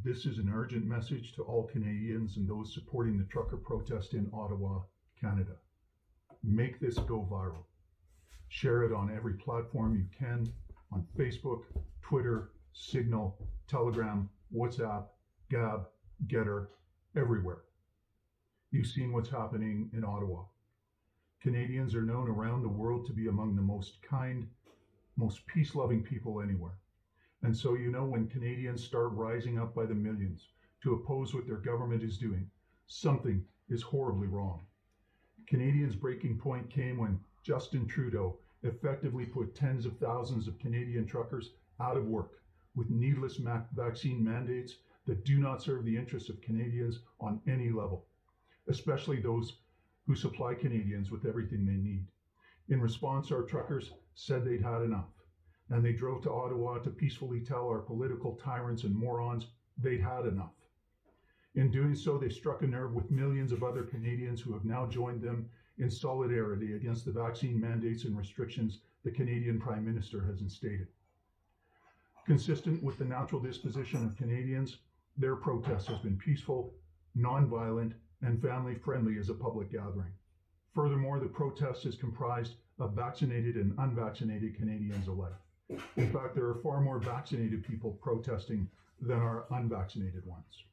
This is an urgent message to all Canadians and those supporting the trucker protest in Ottawa, Canada. Make this go viral. Share it on every platform you can, on Facebook, Twitter, Signal, Telegram, WhatsApp, Gab, Getter, everywhere. You've seen what's happening in Ottawa. Canadians are known around the world to be among the most kind, most peace-loving people anywhere. And so when Canadians start rising up by the millions to oppose what their government is doing, something is horribly wrong. Canadians' breaking point came when Justin Trudeau effectively put tens of thousands of Canadian truckers out of work with needless vaccine mandates that do not serve the interests of Canadians on any level, especially those who supply Canadians with everything they need. In response, our truckers said they'd had enough, and they drove to Ottawa to peacefully tell our political tyrants and morons they'd had enough. In doing so, they struck a nerve with millions of other Canadians who have now joined them in solidarity against the vaccine mandates and restrictions the Canadian Prime Minister has instated. Consistent with the natural disposition of Canadians, their protest has been peaceful, non-violent, and family-friendly as a public gathering. Furthermore, the protest is comprised of vaccinated and unvaccinated Canadians alike. In fact, there are far more vaccinated people protesting than are unvaccinated ones.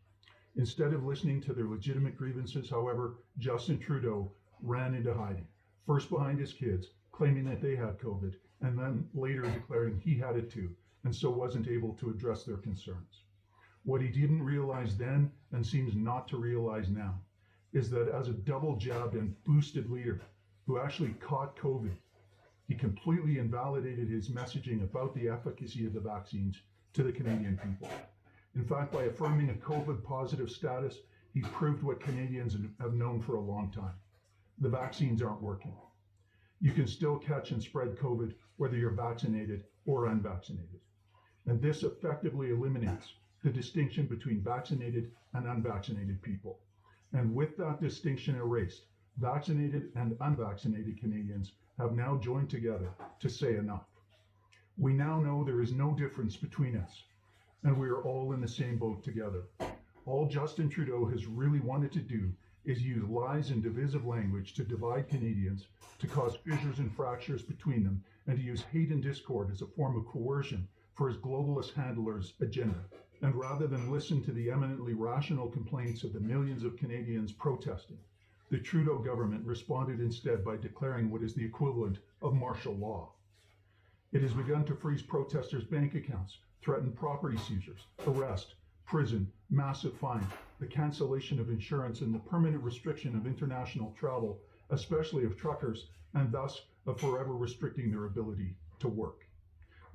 Instead of listening to their legitimate grievances, however, Justin Trudeau ran into hiding, first behind his kids, claiming that they had COVID, and then later declaring he had it too, and so wasn't able to address their concerns. What he didn't realize then, and seems not to realize now, is that as a double-jabbed and boosted leader who actually caught COVID, he completely invalidated his messaging about the efficacy of the vaccines to the Canadian people. In fact, by affirming a COVID positive status, he proved what Canadians have known for a long time. The vaccines aren't working. You can still catch and spread COVID whether you're vaccinated or unvaccinated. And this effectively eliminates the distinction between vaccinated and unvaccinated people. And with that distinction erased, vaccinated and unvaccinated Canadians have now joined together to say enough. We now know there is no difference between us, and we are all in the same boat together. All Justin Trudeau has really wanted to do is use lies and divisive language to divide Canadians, to cause fissures and fractures between them, and to use hate and discord as a form of coercion for his globalist handler's agenda. And rather than listen to the eminently rational complaints of the millions of Canadians protesting, the Trudeau government responded instead by declaring what is the equivalent of martial law. It has begun to freeze protesters' bank accounts, threaten property seizures, arrest, prison, massive fines, the cancellation of insurance, and the permanent restriction of international travel, especially of truckers, and thus of forever restricting their ability to work.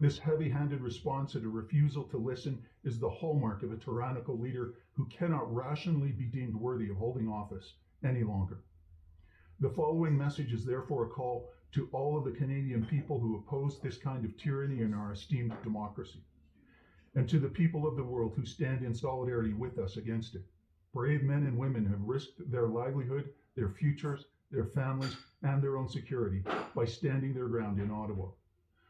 This heavy-handed response and a refusal to listen is the hallmark of a tyrannical leader who cannot rationally be deemed worthy of holding office any longer. The following message is therefore a call to all of the Canadian people who oppose this kind of tyranny in our esteemed democracy, and to the people of the world who stand in solidarity with us against it. Brave men and women have risked their livelihood, their futures, their families, and their own security by standing their ground in Ottawa.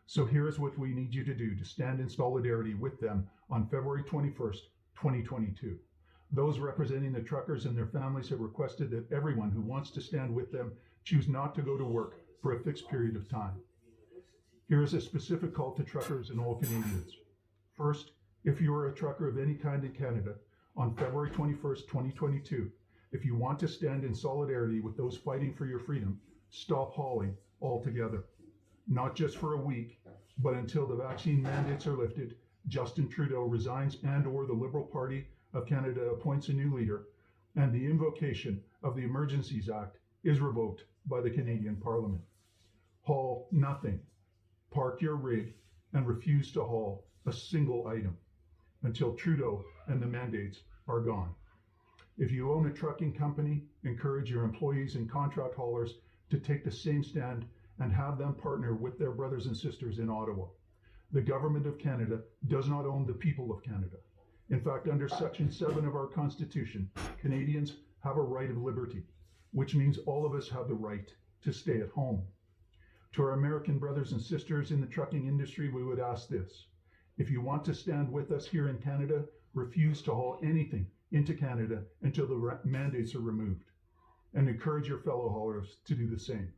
So here is what we need you to do to stand in solidarity with them on February 21st, 2022. Those representing the truckers and their families have requested that everyone who wants to stand with them choose not to go to work for a fixed period of time. Here is a specific call to truckers and all Canadians. First, if you are a trucker of any kind in Canada, on February 21st, 2022, if you want to stand in solidarity with those fighting for your freedom, stop hauling altogether. Not just for a week, but until the vaccine mandates are lifted, Justin Trudeau resigns and/or the Liberal Party of Canada appoints a new leader, and the invocation of the Emergencies Act is revoked by the Canadian Parliament. Haul nothing. Park your rig and refuse to haul a single item until Trudeau and the mandates are gone. If you own a trucking company, encourage your employees and contract haulers to take the same stand and have them partner with their brothers and sisters in Ottawa. The Government of Canada does not own the people of Canada. In fact, under Section 7 of our Constitution, Canadians have a right of liberty, which means all of us have the right to stay at home. To our American brothers and sisters in the trucking industry, we would ask this: If you want to stand with us here in Canada, refuse to haul anything into Canada until the mandates are removed, and encourage your fellow haulers to do the same.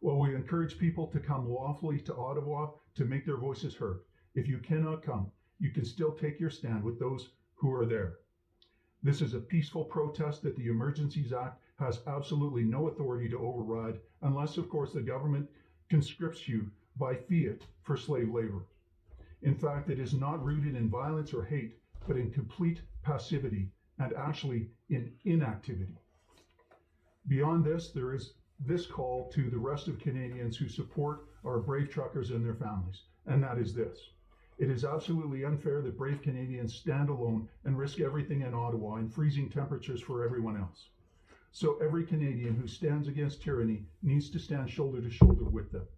While we encourage people to come lawfully to Ottawa to make their voices heard, if you cannot come, you can still take your stand with those who are there. This is a peaceful protest that the Emergencies Act has absolutely no authority to override, unless, of course, the government conscripts you by fiat for slave labor. In fact, it is not rooted in violence or hate, but in complete passivity and actually in inactivity. Beyond this, there is this call to the rest of Canadians who support our brave truckers and their families, and that is this. It is absolutely unfair that brave Canadians stand alone and risk everything in Ottawa in freezing temperatures for everyone else. So every Canadian who stands against tyranny needs to stand shoulder to shoulder with them.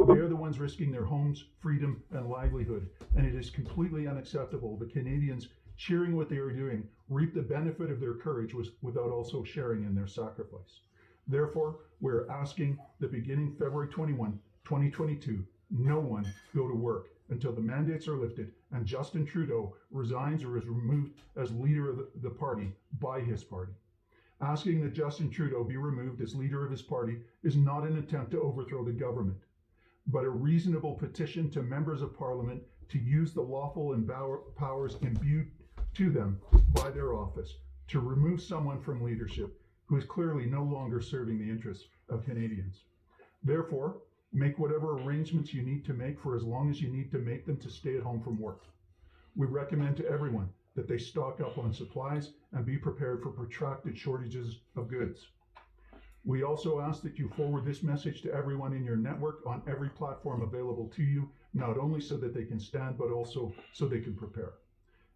They are the ones risking their homes, freedom, and livelihood, and it is completely unacceptable that Canadians cheering what they are doing reap the benefit of their courage without also sharing in their sacrifice. Therefore, we're asking that beginning February 21, 2022, no one go to work until the mandates are lifted and Justin Trudeau resigns or is removed as leader of the party by his party. Asking that Justin Trudeau be removed as leader of his party is not an attempt to overthrow the government, but a reasonable petition to members of Parliament to use the lawful powers imbued to them by their office to remove someone from leadership who is clearly no longer serving the interests of Canadians. Therefore, make whatever arrangements you need to make for as long as you need to make them to stay at home from work. We recommend to everyone that they stock up on supplies and be prepared for protracted shortages of goods. We also ask that you forward this message to everyone in your network on every platform available to you, not only so that they can stand, but also so they can prepare.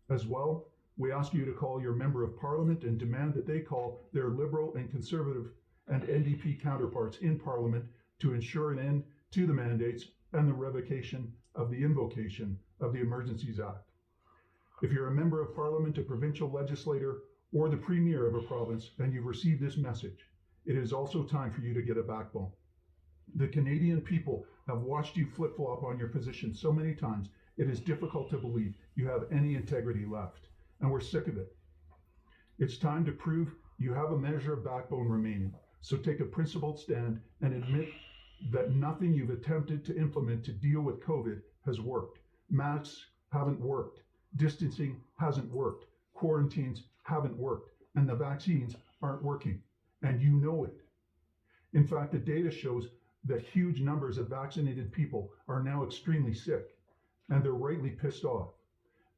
As well, we ask you to call your member of Parliament and demand that they call their Liberal and Conservative and NDP counterparts in Parliament to ensure an end to the mandates and the revocation of the invocation of the Emergencies Act. If you're a member of Parliament, a provincial legislator, or the Premier of a province, and you've received this message, it is also time for you to get a backbone. The Canadian people have watched you flip-flop on your position so many times, it is difficult to believe you have any integrity left, and we're sick of it. It's time to prove you have a measure of backbone remaining, so take a principled stand and admit that nothing you've attempted to implement to deal with COVID has worked. Masks haven't worked, distancing hasn't worked, quarantines haven't worked, and the vaccines aren't working, and you know it. In fact, the data shows that huge numbers of vaccinated people are now extremely sick, and they're rightly pissed off.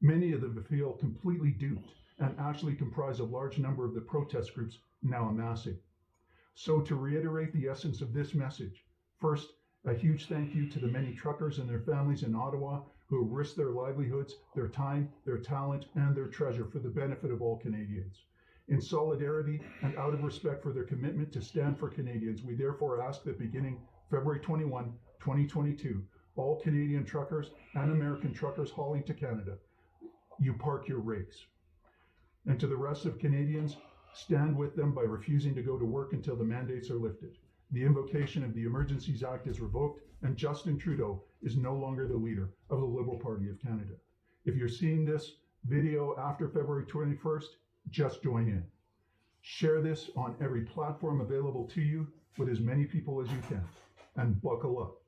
Many of them feel completely duped and actually comprise a large number of the protest groups now amassing. So to reiterate the essence of this message, first, a huge thank you to the many truckers and their families in Ottawa who have risked their livelihoods, their time, their talent, and their treasure for the benefit of all Canadians. In solidarity and out of respect for their commitment to stand for Canadians, we therefore ask that beginning February 21, 2022, all Canadian truckers and American truckers hauling to Canada, you park your rigs. And to the rest of Canadians, stand with them by refusing to go to work until the mandates are lifted. The invocation of the Emergencies Act is revoked, and Justin Trudeau is no longer the leader of the Liberal Party of Canada. If you're seeing this video after February 21st, just join in. Share this on every platform available to you with as many people as you can, and buckle up.